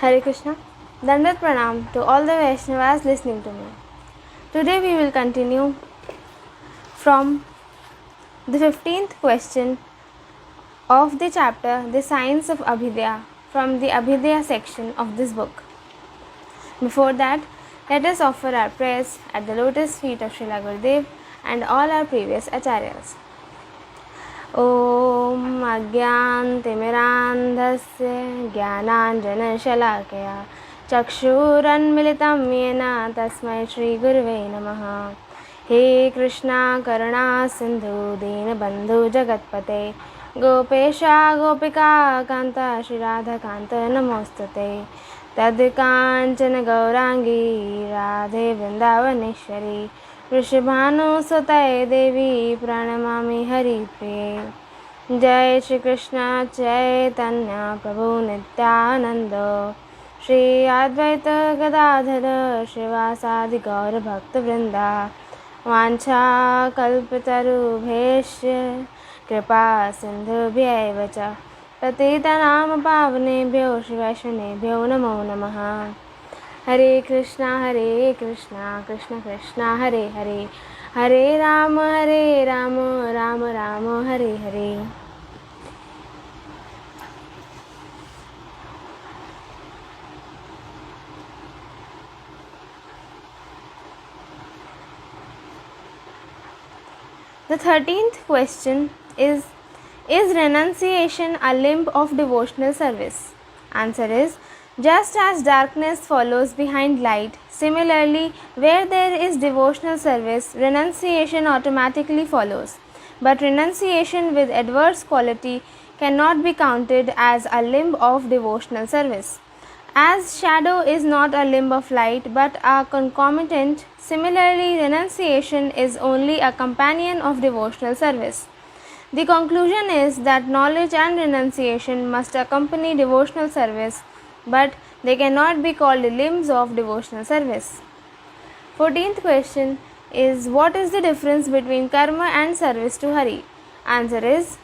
Hare Krishna. Dandat Pranam to all the Vaishnavas listening to me. Today we will continue from the 15th question of the chapter The Science of Abhidya from the Abhidya section of this book. Before that, let us offer our prayers at the lotus feet of Srila Gurudev and all our previous acharyas. ॐ अज्ञानतिमिरान्धस्य ज्ञानाञ्जनशलाकया चक्षुरुन्मिलितं येन तस्मै श्रीगुरुवे नमः। हे कृष्णा करुणा सिन्धु दीनबन्धु जगत्पते गोपेशा गोपिका कान्त श्रीराधाकान्त नमोस्तुते। तद्काञ्चन गौराङ्गी राधे वृन्दावनेश्वरी वृषभानुसुते देवी प्रणमामि हरिप्रिये। जय श्री कृष्ण चैतन्य प्रभु नित्यानंद श्री अद्वैत गदाधर श्रीवासादि गौर भक्त वृंदा वांछा कल्पतरुभ्यश्च कृपा सिन्धुभ्यैव च पतितानां पावनेभ्यो वैष्णवेभ्यो नमो नमः। हरे Krishna Krishna Krishna Hare Hare Hare Ram Ram Ram Hare Hare. The 13th question is renunciation a limb of devotional service? Answer is, just as darkness follows behind light, similarly, where there is devotional service, renunciation automatically follows. But renunciation with adverse quality cannot be counted as a limb of devotional service. As shadow is not a limb of light but a concomitant, similarly, renunciation is only a companion of devotional service. The conclusion is that knowledge and renunciation must accompany devotional service, but they cannot be called limbs of devotional service. 14th question is, what is the difference between karma and service to Hari? Answer is,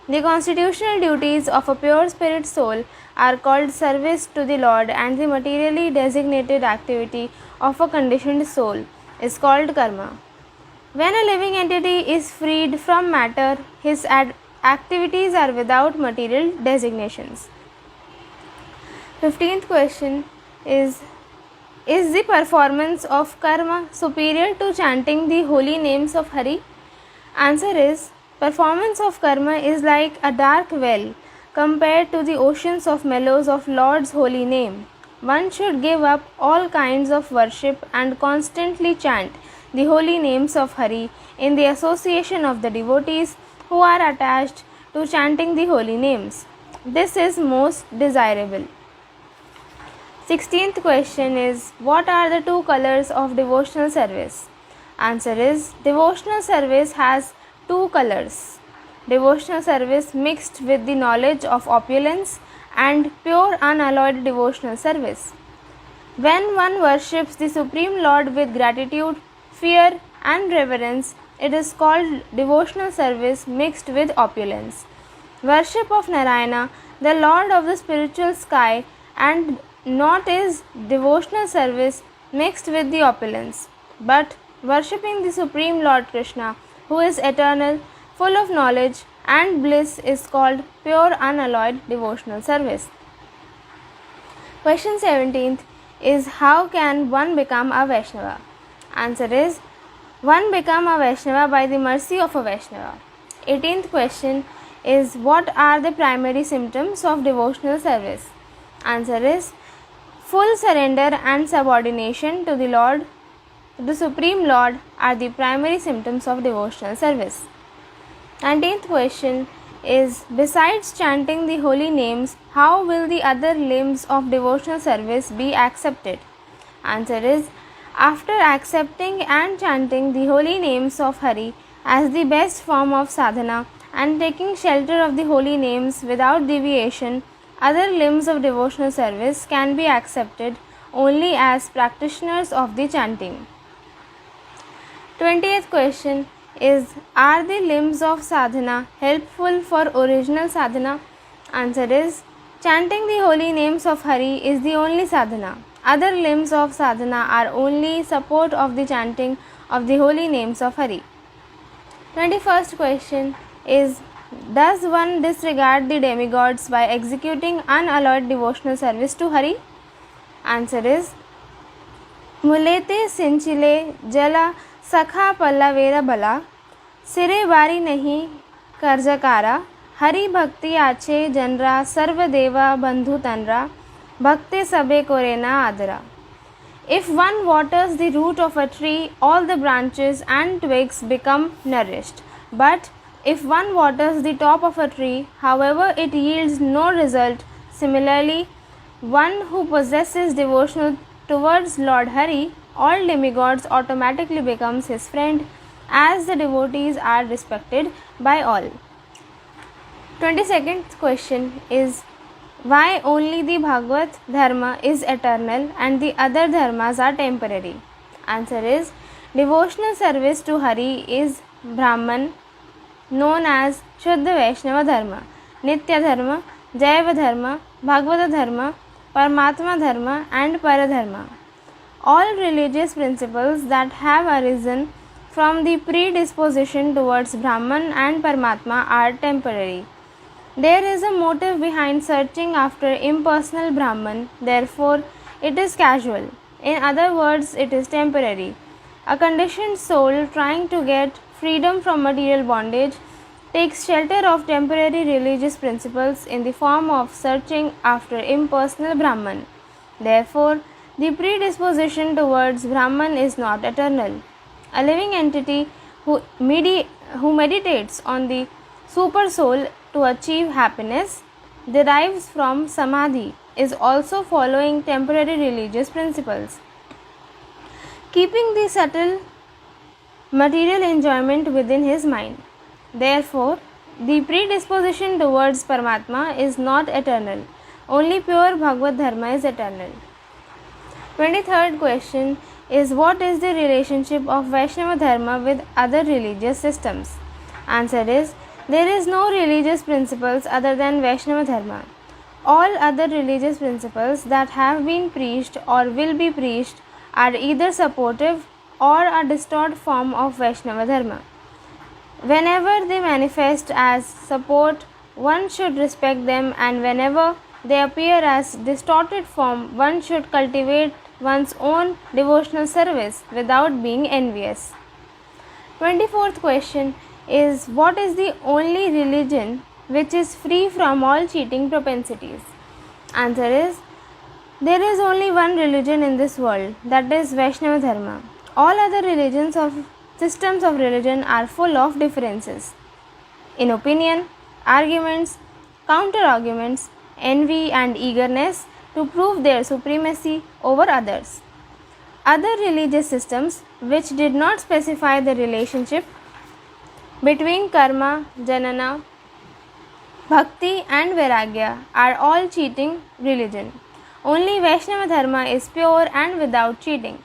the constitutional duties of a pure spirit soul are called service to the Lord, and the materially designated activity of a conditioned soul is called karma. When a living entity is freed from matter, his activities are without material designations. 15th question is the performance of karma superior to chanting the holy names of Hari? Answer is, performance of karma is like a dark well compared to the oceans of mellows of Lord's holy name. One should give up all kinds of worship and constantly chant the holy names of Hari in the association of the devotees who are attached to chanting the holy names. This is most desirable. 16th question is, what are the two colors of devotional service? Answer is, devotional service has two colors. Devotional service mixed with the knowledge of opulence and pure unalloyed devotional service. When one worships the Supreme Lord with gratitude, fear and reverence, it is called devotional service mixed with opulence. Worship of Narayana, the Lord of the spiritual sky, and not is devotional service mixed with the opulence, but worshipping the Supreme Lord Krishna, who is eternal, full of knowledge and bliss, is called pure unalloyed devotional service. Question 17th is, how can one become a Vaishnava? Answer is, one become a Vaishnava by the mercy of a Vaishnava. 18th question is, what are the primary symptoms of devotional service? Answer is, full surrender and subordination to the Lord, the Supreme Lord, are the primary symptoms of devotional service. 19th question is, besides chanting the holy names, how will the other limbs of devotional service be accepted? Answer is, after accepting and chanting the holy names of Hari as the best form of sadhana and taking shelter of the holy names without deviation, other limbs of devotional service can be accepted only as practitioners of the chanting. 20th question is, are the limbs of sadhana helpful for original sadhana? Answer is, Chanting the holy names of Hari is the only sadhana. Other limbs of sadhana are only support of the chanting of the holy names of Hari. 21st question is, does one disregard the demigods by executing unalloyed devotional service to Hari? Answer is, मुलेते सिंचिले जला सखा पल्लवेरा बला सिरे बारी नहीं कर्जकारा हरि भक्ति आचे genre सर्वदेवा बंधु तनरा भक्ति सबे कोरेना आदरा. If one waters the root of a tree, all the branches and twigs become nourished. But if one waters the top of a tree, however, it yields no result. Similarly, one who possesses devotion towards Lord Hari, all demigods automatically becomes his friend, as the devotees are respected by all. 22nd question is, why only the Bhagavad Dharma is eternal and the other dharmas are temporary? Answer is, devotional service to Hari is Brahman, known as Shuddha Vaishnava Dharma, Nitya Dharma, Jaiva Dharma, Bhagavata Dharma, Paramatma Dharma and Paradharma. All religious principles that have arisen from the predisposition towards Brahman and Paramatma are temporary. There is a motive behind searching after impersonal Brahman, therefore it is casual. In other words, it is temporary. A conditioned soul trying to get freedom from material bondage takes shelter of temporary religious principles in the form of searching after impersonal Brahman. Therefore, the predisposition towards Brahman is not eternal. A living entity who meditates on the super soul to achieve happiness derives from samadhi is also following temporary religious principles, keeping the subtle material enjoyment within his mind. Therefore, the predisposition towards Paramatma is not eternal. Only pure Bhagavad Dharma is eternal. 23rd question is, what is the relationship of Vaishnava Dharma with other religious systems? Answer is, there is no religious principles other than Vaishnava Dharma. All other religious principles that have been preached or will be preached are either supportive or a distorted form of Vaishnava Dharma. Whenever they manifest as support, one should respect them, and whenever they appear as distorted form, one should cultivate one's own devotional service without being envious. 24th question is, what is the only religion which is free from all cheating propensities? Answer is, there is only one religion in this world, that is Vaishnava Dharma. All other systems of religion are full of differences in opinion, arguments, counter-arguments, envy and eagerness to prove their supremacy over others. Other religious systems which did not specify the relationship between karma, janana, bhakti and vairagya are all cheating religion. Only Vaishnava Dharma is pure and without cheating.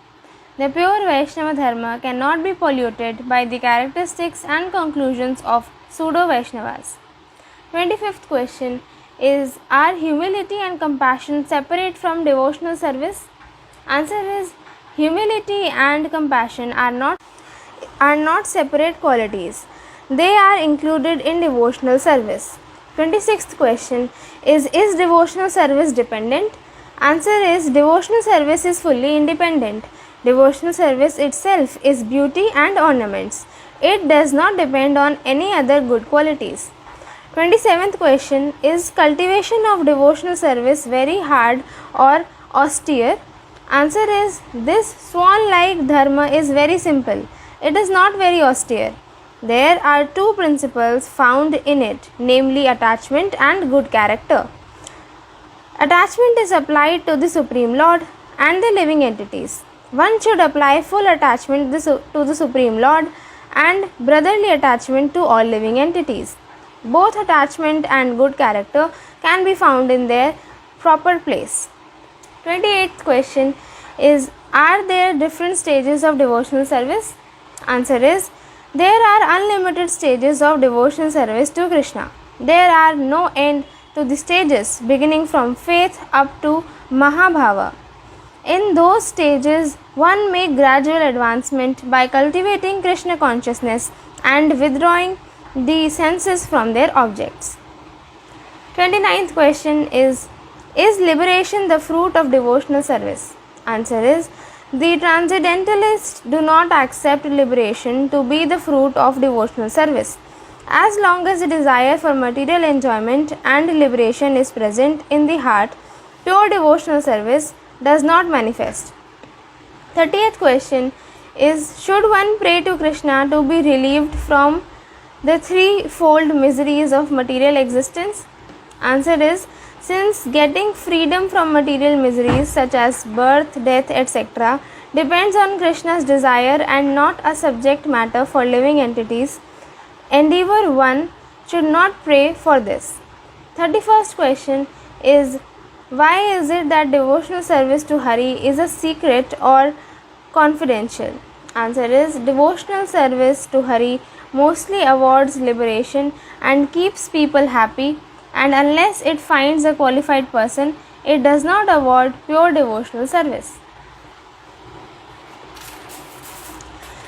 The pure Vaishnava Dharma cannot be polluted by the characteristics and conclusions of pseudo-Vaishnavas. 25th question is, are humility and compassion separate from devotional service? Answer is, humility and compassion are not separate qualities. They are included in devotional service. 26th question is devotional service dependent? Answer is, devotional service is fully independent. Devotional service itself is beauty and ornaments. It does not depend on any other good qualities. 27th question is, cultivation of devotional service very hard or austere? Answer is, this swan-like dharma is very simple. It is not very austere. There are two principles found in it, namely attachment and good character. Attachment is applied to the Supreme Lord and the living entities. One should apply full attachment to the Supreme Lord and brotherly attachment to all living entities. Both attachment and good character can be found in their proper place. 28th question is, are there different stages of devotional service? Answer is, there are unlimited stages of devotional service to Krishna. There are no end to the stages beginning from faith up to Mahabhava. In those stages, one makes gradual advancement by cultivating Krishna consciousness and withdrawing the senses from their objects. 29th question is liberation the fruit of devotional service? Answer is, the transcendentalists do not accept liberation to be the fruit of devotional service. As long as the desire for material enjoyment and liberation is present in the heart, pure devotional service does not manifest. 30th question is, should one pray to Krishna to be relieved from the threefold miseries of material existence? Answer is, since getting freedom from material miseries such as birth, death, etc. depends on Krishna's desire and not a subject matter for living entities, endeavor one should not pray for this. 31st question is, why is it that devotional service to Hari is a secret or confidential? Answer is, devotional service to Hari mostly awards liberation and keeps people happy, and unless it finds a qualified person, it does not award pure devotional service.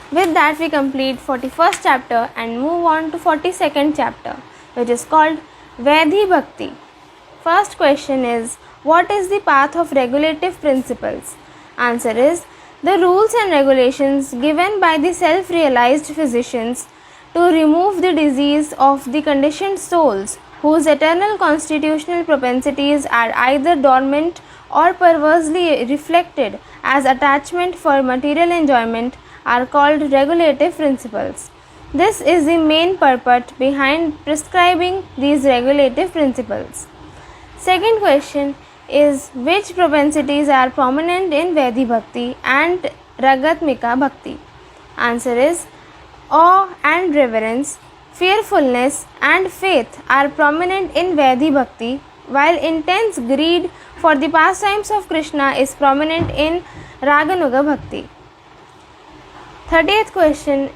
With that, we complete 41st chapter and move on to 42nd chapter, which is called Vaidhi Bhakti. First question is, what is the path of regulative principles? Answer is, the rules and regulations given by the self-realized physicians to remove the disease of the conditioned souls whose eternal constitutional propensities are either dormant or perversely reflected as attachment for material enjoyment are called regulative principles. This is the main purport behind prescribing these regulative principles. Second question is, which propensities are prominent in Vaidhi Bhakti and Ragatmika Bhakti? Answer is, awe and reverence, fearfulness and faith are prominent in Vaidhi Bhakti, while intense greed for the pastimes of Krishna is prominent in Raganuga Bhakti. Third question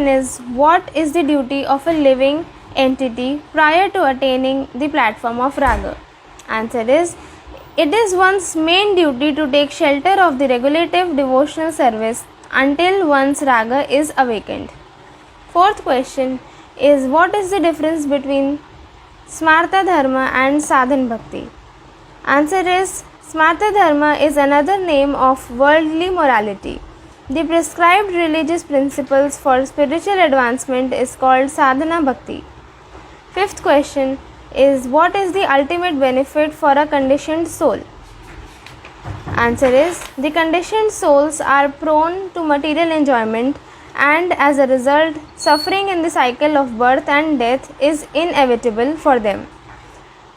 is, what is the duty of a living entity prior to attaining the platform of Raga? Answer is, it is one's main duty to take shelter of the regulative devotional service until one's Raga is awakened. Fourth question is, what is the difference between Smarta Dharma and Sadhan Bhakti? Answer is, Smarta Dharma is another name of worldly morality. The prescribed religious principles for spiritual advancement is called Sadhana Bhakti. Fifth question is, what is the ultimate benefit for a conditioned soul? Answer is, the conditioned souls are prone to material enjoyment, and as a result, suffering in the cycle of birth and death is inevitable for them.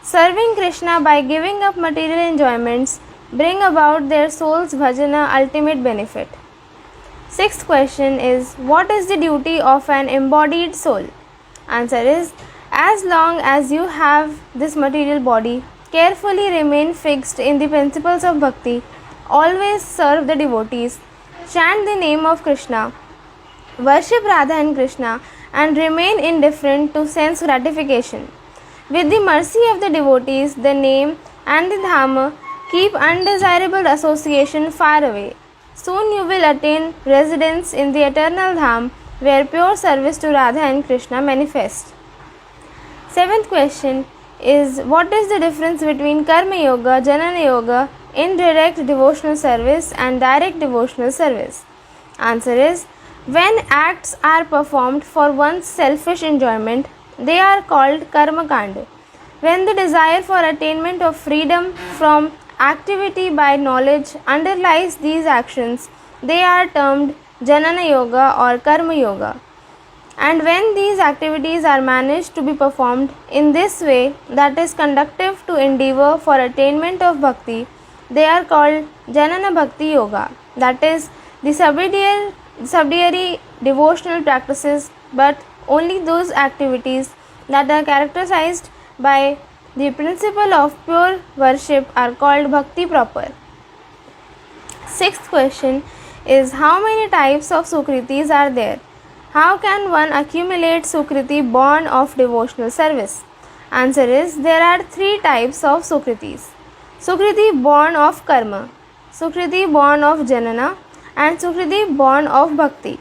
Serving Krishna by giving up material enjoyments bring about their soul's bhajana ultimate benefit. Sixth question is, what is the duty of an embodied soul? Answer is, as long as you have this material body, carefully remain fixed in the principles of bhakti, always serve the devotees, chant the name of Krishna, worship Radha and Krishna, and remain indifferent to sense gratification. With the mercy of the devotees, the name and the Dhamma keep undesirable association far away. Soon you will attain residence in the eternal Dham, where pure service to Radha and Krishna manifest. Seventh question is, what is the difference between Karma Yoga, Janana Yoga, indirect devotional service and direct devotional service? Answer is, when acts are performed for one's selfish enjoyment, they are called Karma Kanda. When the desire for attainment of freedom from activity by knowledge underlies these actions, they are termed Janana Yoga or Karma Yoga. And when these activities are managed to be performed in this way that is conducive to endeavor for attainment of bhakti, they are called Janana Bhakti Yoga, that is the subsidiary devotional practices, but only those activities that are characterized by the principle of pure worship are called bhakti proper. Sixth question is, how many types of sukritis are there? How can one accumulate sukriti born of devotional service? Answer is there are three types of Sukritis. Sukriti born of karma, Sukriti born of janana, and Sukriti born of bhakti.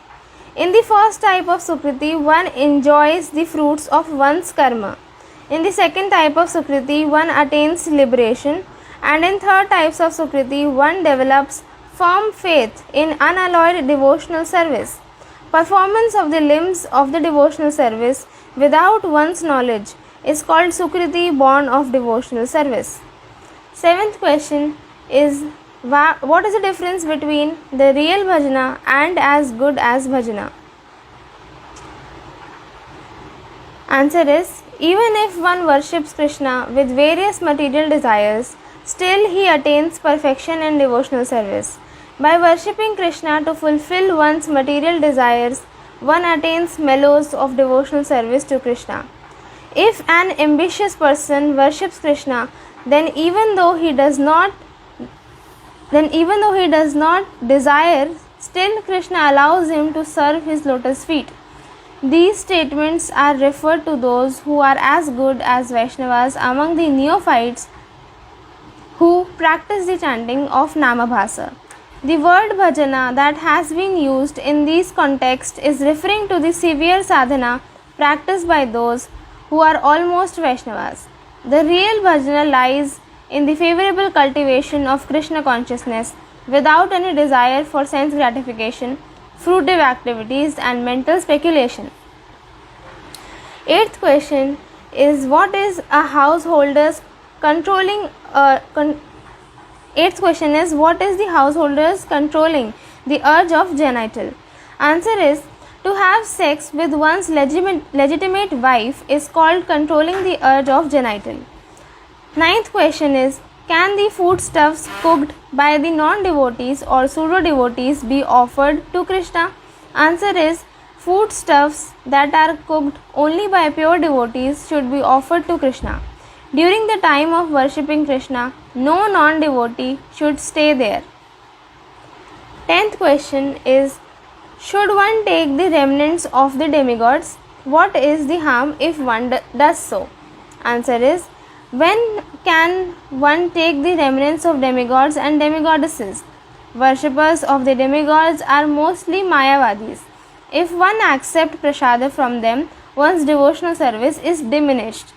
In the first type of Sukriti, one enjoys the fruits of one's karma. In the second type of Sukriti, one attains liberation. And in third types of Sukriti, one develops firm faith in unalloyed devotional service. Performance of the limbs of the devotional service without one's knowledge is called Sukriti born of devotional service. Seventh question is, what is the difference between the real bhajana and as good as bhajana? Answer is, even if one worships Krishna with various material desires, still he attains perfection in devotional service. By worshipping Krishna to fulfill one's material desires, one attains mellows of devotional service to Krishna. If an ambitious person worships Krishna, then even though he does not desire, still Krishna allows him to serve his lotus feet. These statements are referred to those who are as good as Vaishnavas among the neophytes who practice the chanting of Namabhasa. The word bhajana that has been used in these contexts is referring to the severe sadhana practiced by those who are almost Vaishnavas. The real bhajana lies in the favorable cultivation of Krishna consciousness without any desire for sense gratification, fruitive activities, and mental speculation. Eighth question is, what is a householder's controlling Eighth question is, what is the householders controlling the urge of genital? Answer is, to have sex with one's legitimate wife is called controlling the urge of genital. Ninth question is, can the foodstuffs cooked by the non-devotees or pseudo-devotees be offered to Krishna? Answer is, foodstuffs that are cooked only by pure devotees should be offered to Krishna. During the time of worshipping Krishna, no non-devotee should stay there. 10th question is, should one take the remnants of the demigods? What is the harm if one does so? Answer is, when can one take the remnants of demigods and demigoddesses? Worshippers of the demigods are mostly Mayavadis. If one accepts prasada from them, one's devotional service is diminished,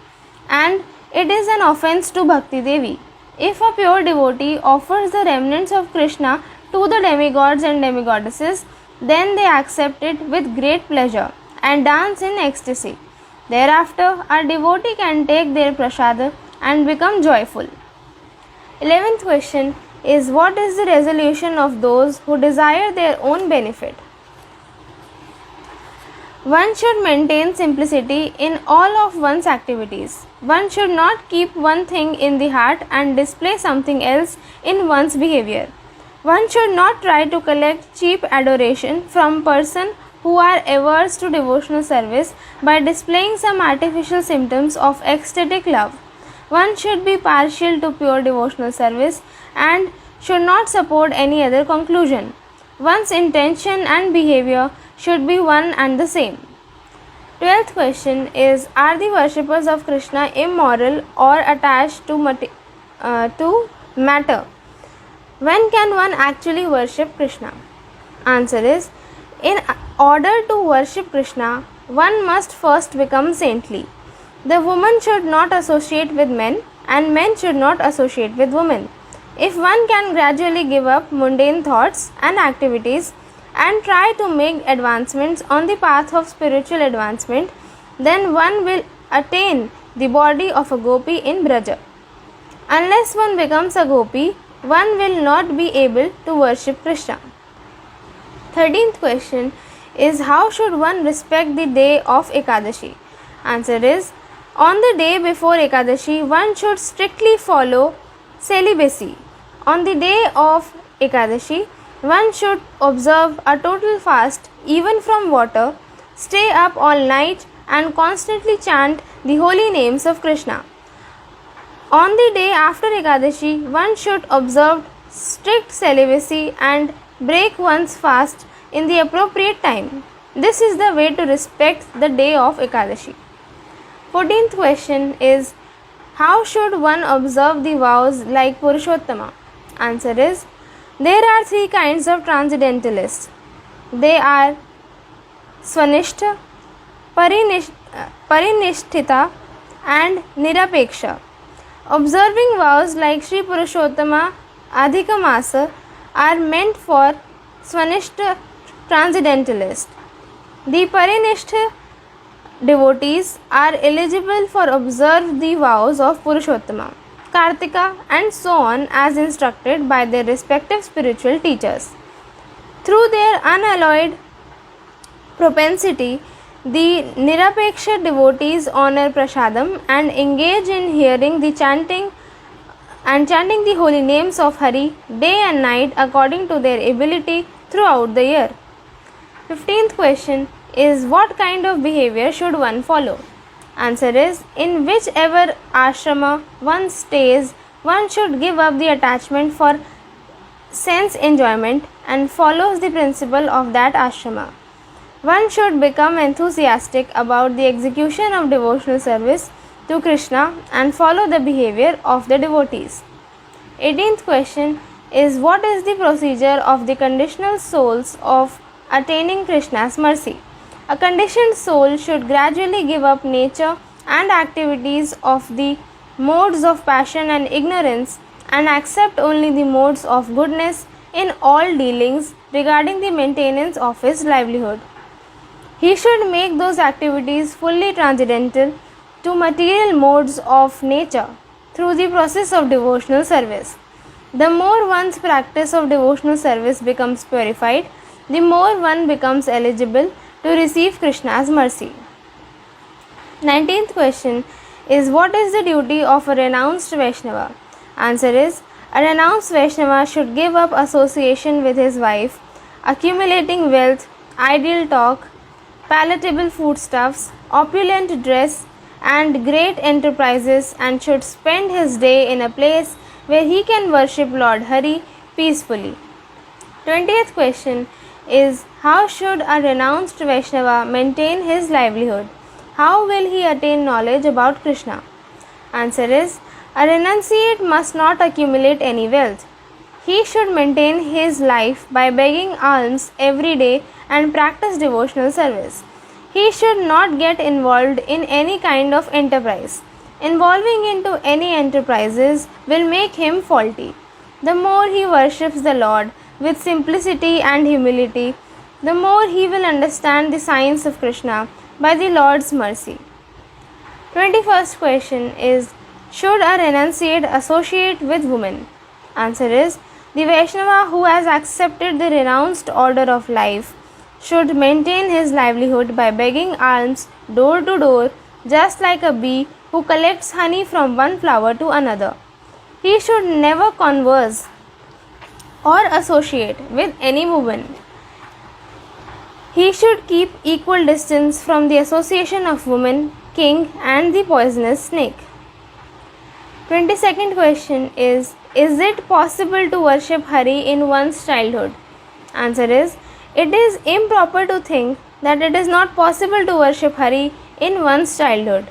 and it is an offense to Bhakti Devi. If a pure devotee offers the remnants of Krishna to the demigods and demigoddesses, then they accept it with great pleasure and dance in ecstasy. Thereafter, a devotee can take their prasada and become joyful. 11th question is, what is the resolution of those who desire their own benefit? One should maintain simplicity in all of one's activities. One should not keep one thing in the heart and display something else in one's behavior. One should not try to collect cheap adoration from persons who are averse to devotional service by displaying some artificial symptoms of ecstatic love. One should be partial to pure devotional service and should not support any other conclusion. One's intention and behavior should be one and the same. 12th question is, are the worshippers of Krishna immoral or attached to matter? When can one actually worship Krishna? Answer is, in order to worship Krishna, one must first become saintly. The woman should not associate with men, and men should not associate with women. If one can gradually give up mundane thoughts and activities and try to make advancements on the path of spiritual advancement, then one will attain the body of a gopi in Braja. Unless one becomes a gopi, one will not be able to worship Krishna. 13th question is, how should one respect the day of Ekadashi? Answer is, on the day before Ekadashi, one should strictly follow celibacy. On the day of Ekadashi, one should observe a total fast even from water, stay up all night and constantly chant the holy names of Krishna. On the day after Ekadashi, one should observe strict celibacy and break one's fast in the appropriate time. This is the way to respect the day of Ekadashi. 14th question is, how should one observe the vows like Purushottama? Answer is, there are three kinds of transcendentalists. They are Swanishtha, Parinishtita and Nirapeksha. Observing vows like Sri Purushottama Adhikamasa are meant for Swanishtha transcendentalists. The Parinishtha devotees are eligible for observe the vows of Purushottama, Kartika and so on as instructed by their respective spiritual teachers. Through their unalloyed propensity, the Nirapeksha devotees honor Prasadam and engage in hearing the chanting the holy names of Hari day and night according to their ability throughout the year. 15th question is, what kind of behavior should one follow? Answer is, in whichever ashrama one stays, one should give up the attachment for sense enjoyment and follows the principle of that ashrama. One should become enthusiastic about the execution of devotional service to Krishna and follow the behavior of the devotees. 18th question is, what is the procedure of the conditional souls of attaining Krishna's mercy? A conditioned soul should gradually give up nature and activities of the modes of passion and ignorance and accept only the modes of goodness in all dealings regarding the maintenance of his livelihood. He should make those activities fully transcendental to material modes of nature through the process of devotional service. The more one's practice of devotional service becomes purified, the more one becomes eligible to receive Krishna's mercy. 19th question is, what is the duty of a renounced Vaishnava? Answer is, a renounced Vaishnava should give up association with his wife, accumulating wealth, idle talk, palatable foodstuffs, opulent dress, and great enterprises, and should spend his day in a place where he can worship Lord Hari peacefully. 20th question is, how should a renounced Vaishnava maintain his livelihood? How will he attain knowledge about Krishna? Answer is, a renunciate must not accumulate any wealth. He should maintain his life by begging alms every day and practice devotional service. He should not get involved in any kind of enterprise. Involving into any enterprises will make him faulty. The more he worships the Lord with simplicity and humility, the more he will understand the science of Krishna by the Lord's mercy. 21st question is, should a renunciate associate with women? Answer is, the Vaishnava who has accepted the renounced order of life should maintain his livelihood by begging alms door to door, just like a bee who collects honey from one flower to another. He should never converse or associate with any woman. He should keep equal distance from the association of women, king, and the poisonous snake. 22nd question is it possible to worship Hari in one's childhood? Answer is, it is improper to think that it is not possible to worship Hari in one's childhood.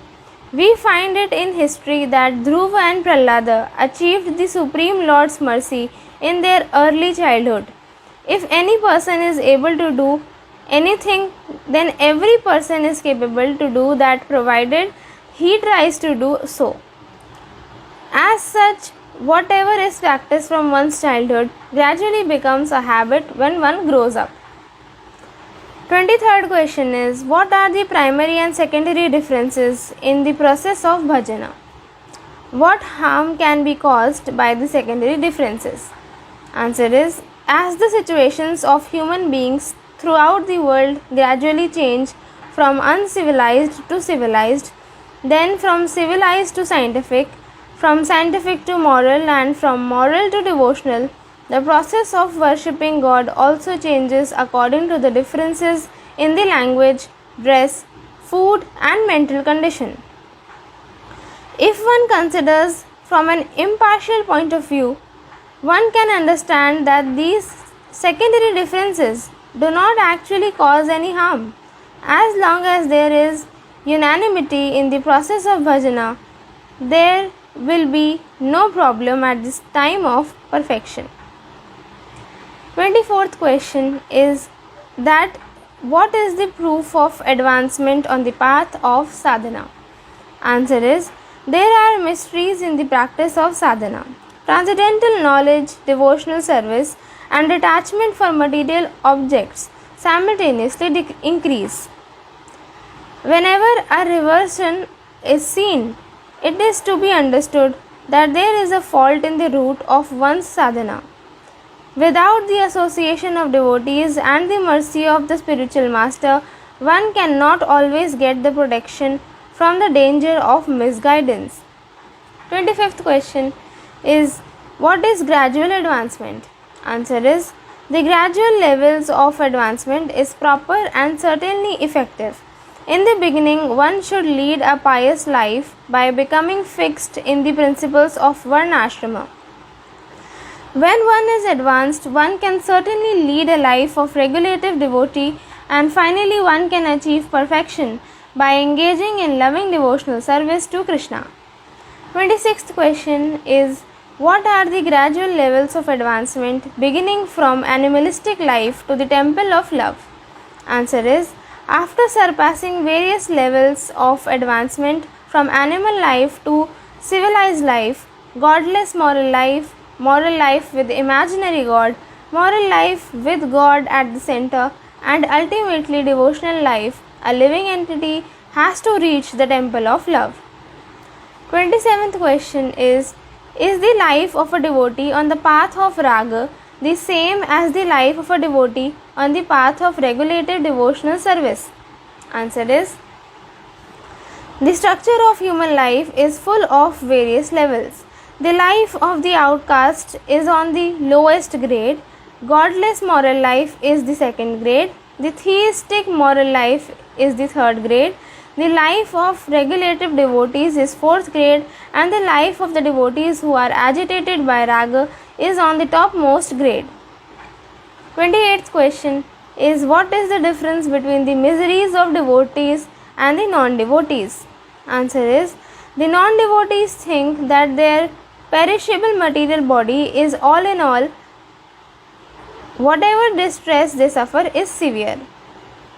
We find it in history that Dhruva and Prahlada achieved the Supreme Lord's mercy in their early childhood. If any person is able to do anything, then every person is capable to do that provided he tries to do so. As such, whatever is practiced from one's childhood gradually becomes a habit when one grows up. 23rd question is, what are the primary and secondary differences in the process of bhajana? What harm can be caused by the secondary differences? Answer is, as the situations of human beings throughout the world gradually change from uncivilized to civilized, then from civilized to scientific, from scientific to moral, and from moral to devotional, the process of worshipping God also changes according to the differences in the language, dress, food, and mental condition. If one considers from an impartial point of view, one can understand that these secondary differences do not actually cause any harm as long as there is unanimity in the process of bhajana, there will be no problem at this time of perfection. 24th question is that what is the proof of advancement on the path of sadhana? Answer is there are mysteries in the practice of sadhana. Transcendental knowledge, devotional service, and detachment from material objects simultaneously increase. Whenever a reversion is seen, it is to be understood that there is a fault in the root of one's sadhana. Without the association of devotees and the mercy of the spiritual master, one cannot always get the protection from the danger of misguidance. 25th question is what is gradual advancement? Answer is the gradual levels of advancement is proper and certainly effective. In the beginning, one should lead a pious life by becoming fixed in the principles of varnashrama. When one is advanced, one can certainly lead a life of regulative devotee, and finally one can achieve perfection by engaging in loving devotional service to Krishna. 26th question is what are the gradual levels of advancement beginning from animalistic life to the temple of love? Answer is after surpassing various levels of advancement from animal life to civilized life, godless moral life with imaginary God, moral life with God at the center, and ultimately devotional life, a living entity has to reach the temple of love. 27th question is the life of a devotee on the path of raga the same as the life of a devotee on the path of regulative devotional service? Answer is the structure of human life is full of various levels. The life of the outcast is on the lowest grade, godless moral life is the second grade, the theistic moral life is the third grade, the life of regulative devotees is fourth grade, and the life of the devotees who are agitated by raga is on the topmost grade. 28th question is what is the difference between the miseries of devotees and the non-devotees? Answer is the non-devotees think that their perishable material body is all in all. Whatever distress they suffer is severe.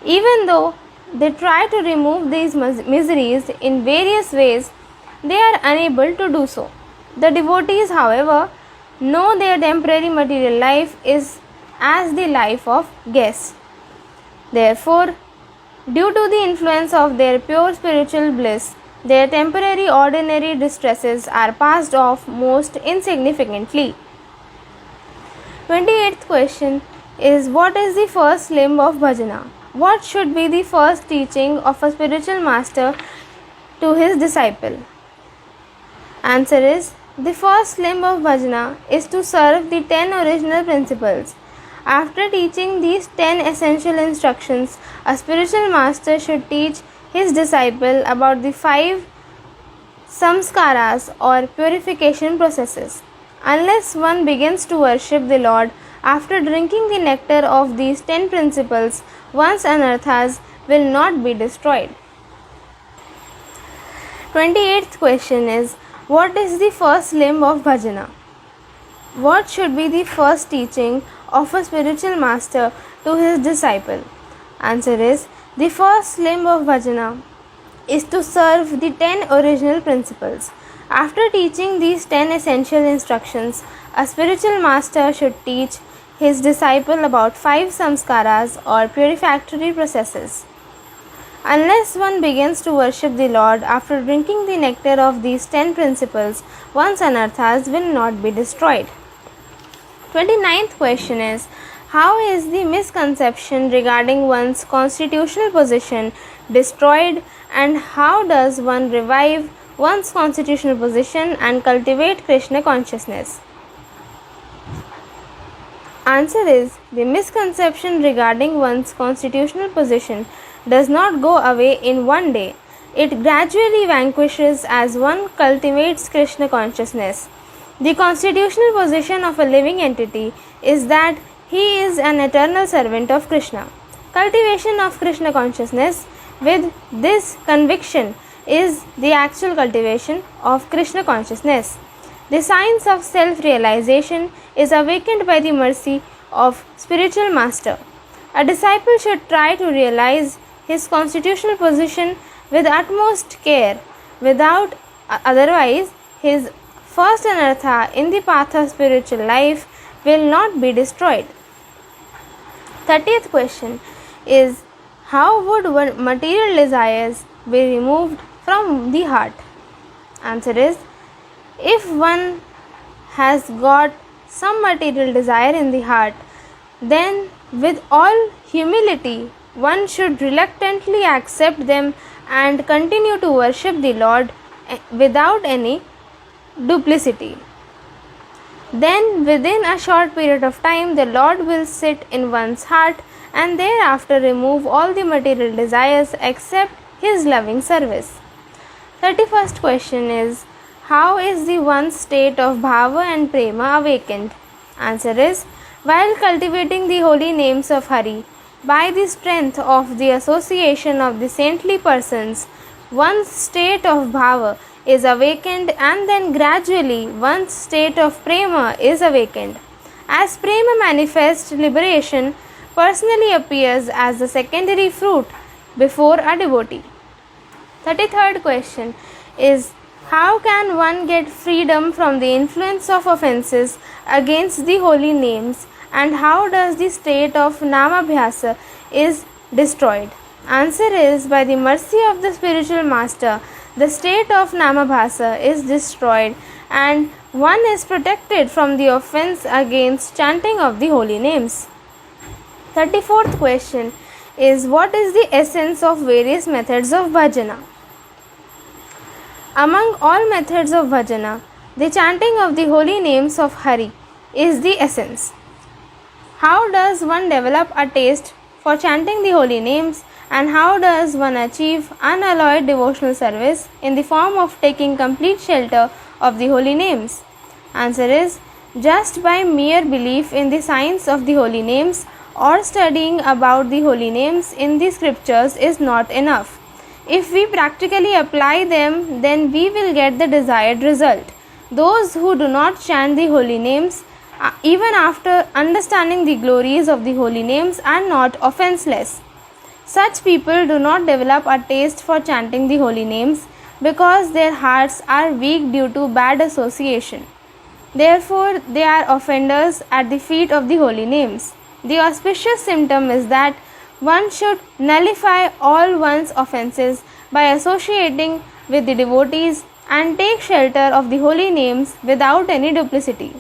Even though they try to remove these miseries in various ways, they are unable to do so. The devotees, however, know their temporary material life is as the life of guests. Therefore, due to the influence of their pure spiritual bliss, their temporary ordinary distresses are passed off most insignificantly. 28th question is what is the first limb of bhajana? What should be the first teaching of a spiritual master to his disciple? Answer is the first limb of bhajana is to serve the 10 original principles. After teaching these 10 essential instructions, a spiritual master should teach his disciple about the 5 samskaras or purification processes. Unless one begins to worship the Lord after drinking the nectar of these 10 principles, one's anarthas will not be destroyed. 28th question is what is the first limb of bhajana? What should be the first teaching of a spiritual master to his disciple? Answer is the first limb of bhajana is to serve the 10 original principles. After teaching these 10 essential instructions, a spiritual master should teach his disciple about 5 samskaras or purificatory processes. Unless one begins to worship the Lord after drinking the nectar of these 10 principles, one's anarthas will not be destroyed. 29th question is how is the misconception regarding one's constitutional position destroyed, and how does one revive one's constitutional position and cultivate Krishna consciousness? Answer is the misconception regarding one's constitutional position does not go away in one day. It gradually vanquishes as one cultivates Krishna consciousness. The constitutional position of a living entity is that he is an eternal servant of Krishna. Cultivation of Krishna consciousness with this conviction is the actual cultivation of Krishna consciousness. The science of self-realization is awakened by the mercy of spiritual master. A disciple should try to realize his constitutional position with utmost care, without otherwise his first anartha in the path of spiritual life will not be destroyed. 30th question is, how would material desires be removed from the heart? Answer is, if one has got some material desire in the heart, then with all humility one should reluctantly accept them and continue to worship the Lord without any duplicity. Then within a short period of time the Lord will sit in one's heart and thereafter remove all the material desires except his loving service. 31st question is, how is the one's state of bhava and prema awakened? Answer is, while cultivating the holy names of Hari, by the strength of the association of the saintly persons, one's state of bhava is awakened, and then gradually one's state of prema is awakened. As prema manifest liberation personally appears as the secondary fruit before a devotee. 33rd question is, how can one get freedom from the influence of offenses against the holy names, and how does the state of namabhyasa is destroyed? Answer is, by the mercy of the spiritual master, the state of namabhyasa is destroyed and one is protected from the offense against chanting of the holy names. 34th question is, what is the essence of various methods of bhajana? Among all methods of bhajana, the chanting of the holy names of Hari is the essence. How does one develop a taste for chanting the holy names, and how does one achieve unalloyed devotional service in the form of taking complete shelter of the holy names? Answer is, just by mere belief in the science of the holy names or studying about the holy names in the scriptures is not enough. If we practically apply them, then we will get the desired result. Those who do not chant the holy names, even after understanding the glories of the holy names, are not offenseless. Such people do not develop a taste for chanting the holy names because their hearts are weak due to bad association. Therefore, they are offenders at the feet of the holy names. The auspicious symptom is that one should nullify all one's offenses by associating with the devotees and take shelter of the holy names without any duplicity.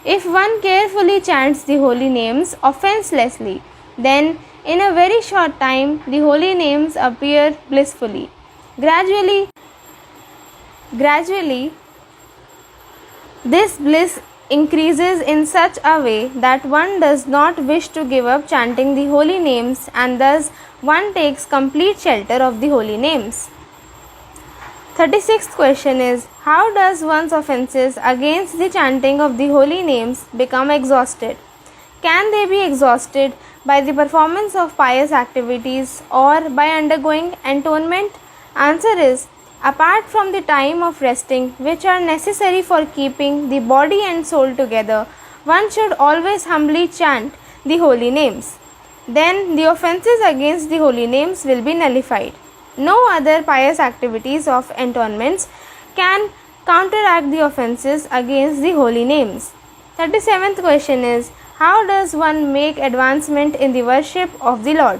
If one carefully chants the holy names offenselessly, then in a very short time the holy names appear blissfully. Gradually, this bliss increases in such a way that one does not wish to give up chanting the holy names, and thus one takes complete shelter of the holy names. 36th question is, how does one's offenses against the chanting of the holy names become exhausted? Can they be exhausted by the performance of pious activities or by undergoing atonement? Answer is, apart from the time of resting, which are necessary for keeping the body and soul together, one should always humbly chant the holy names. Then the offenses against the holy names will be nullified. No other pious activities of atonements can counteract the offenses against the holy names. 37th question is, how does one make advancement in the worship of the Lord?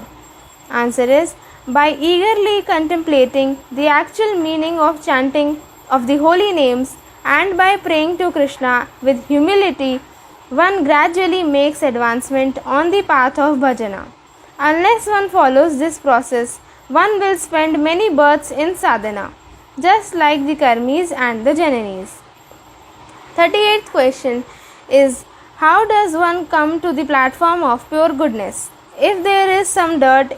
Answer is, by eagerly contemplating the actual meaning of chanting of the holy names and by praying to Krishna with humility, one gradually makes advancement on the path of bhajana. Unless one follows this process, one will spend many births in sadhana, just like the karmis and the jananis. 38th question is, how does one come to the platform of pure goodness? If there is some dirt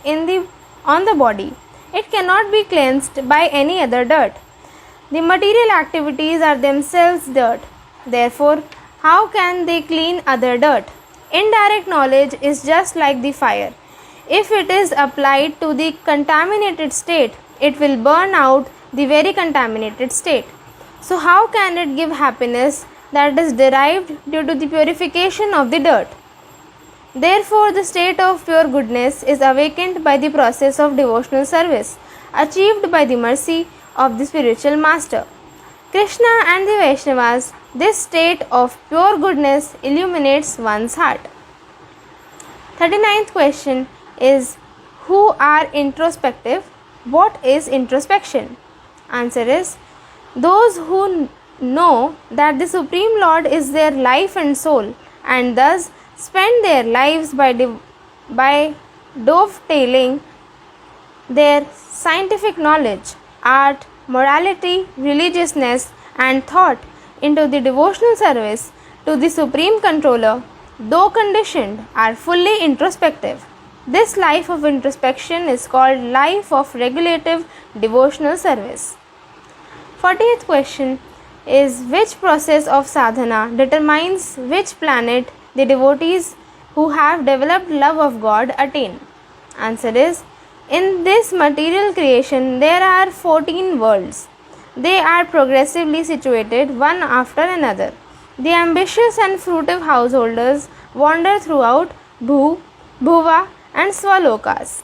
on the body, it cannot be cleansed by any other dirt. The material activities are themselves dirt. Therefore, how can they clean other dirt? Indirect knowledge is just like the fire. If it is applied to the contaminated state, it will burn out the very contaminated state. So how can it give happiness that is derived due to the purification of the dirt? Therefore, the state of pure goodness is awakened by the process of devotional service, achieved by the mercy of the spiritual master. Krishna and the Vaishnavas, this state of pure goodness illuminates one's heart. 39th question is, who are introspective? What is introspection? Answer is, those who know that the Supreme Lord is their life and soul, and thus spend their lives by dovetailing their scientific knowledge, art, morality, religiousness, and thought into the devotional service to the Supreme Controller, though conditioned, are fully introspective. This life of introspection is called life of regulative devotional service. 40th question is, which process of sadhana determines which planet the devotees who have developed love of God attain? Answer is, in this material creation there are 14 worlds. They are progressively situated one after another. The ambitious and fruitive householders wander throughout Bhuva and Swalokas.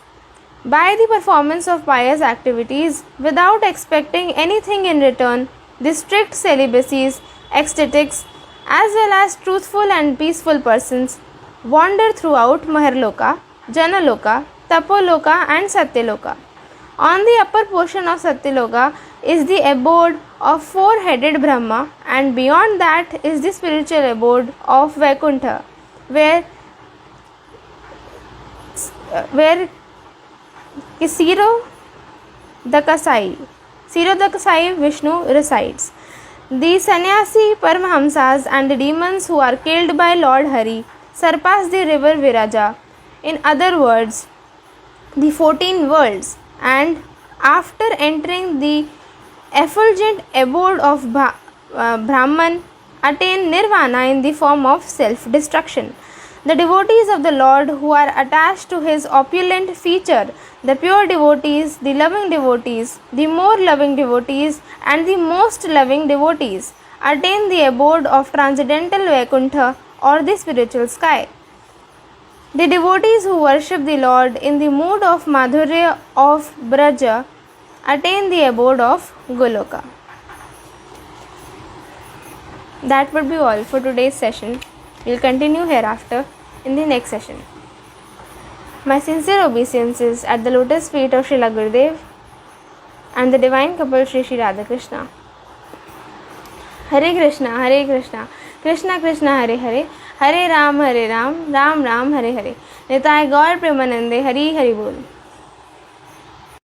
By the performance of pious activities without expecting anything in return, the strict celibacies, ecstatics, as well as truthful and peaceful persons wander throughout Maharloka, Janaloka, Tapoloka and Satyaloka. On the upper portion of Satyaloka is the abode of four-headed Brahma, and beyond that is the spiritual abode of Vaikuntha, where Kshirodakasai Vishnu resides. The sannyasi, Paramahamsas and the demons who are killed by Lord Hari surpass the river Viraja, in other words, the 14 worlds, and after entering the effulgent abode of Brahman, attain nirvana in the form of self-destruction. The devotees of the Lord who are attached to his opulent feature, the pure devotees, the loving devotees, the more loving devotees, and the most loving devotees, attain the abode of transcendental Vaikuntha or the spiritual sky. The devotees who worship the Lord in the mood of Madhurya of Braja attain the abode of Goloka. That would be all for today's session. We'll continue hereafter in the next session. My sincere obeisances at the lotus feet of Srila Gurudev and the divine couple Sri Sri Radhakrishna. Hare Krishna, Krishna Krishna Hare Hare, Hare Ram, Ram Ram Hare Hare. Nitai Gaur Premanande, Hari Hari Bol.